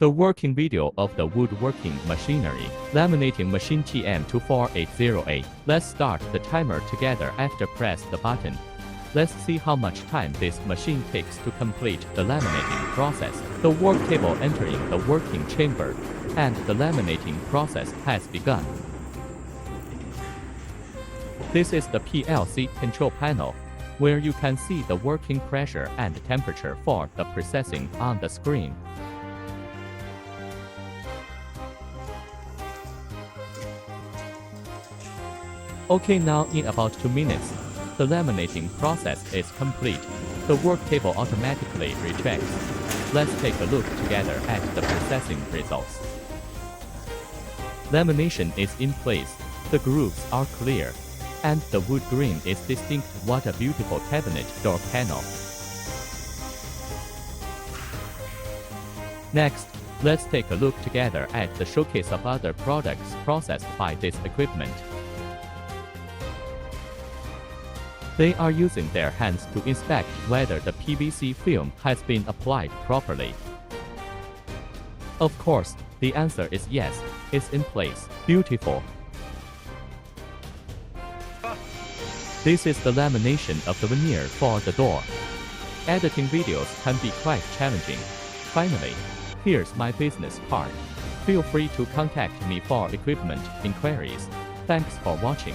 The working video of the woodworking machinery, laminating machine TM2480A. Let's start the timer together after press the button. Let's see how much time this machine takes to complete the laminating process. The worktable entering the working chamber, and the laminating process has begun. This is the PLC control panel, where you can see the working pressure and temperature for the processing on the screen. Okay, now in about 2 minutes, the laminating process is complete. The worktable automatically rechecks. Let's take a look together at the processing results. Lamination is in place, the grooves are clear, and the wood grain is distinct. What a beautiful cabinet door panel. Next, let's take a look together at the showcase of other products processed by this equipment. They are using their hands to inspect whether the PVC film has been applied properly. Of course, the answer is yes, it's in place. Beautiful. This is the lamination of the veneer for the door. Editing videos can be quite challenging. Finally, here's my business card. Feel free to contact me for equipment inquiries. Thanks for watching.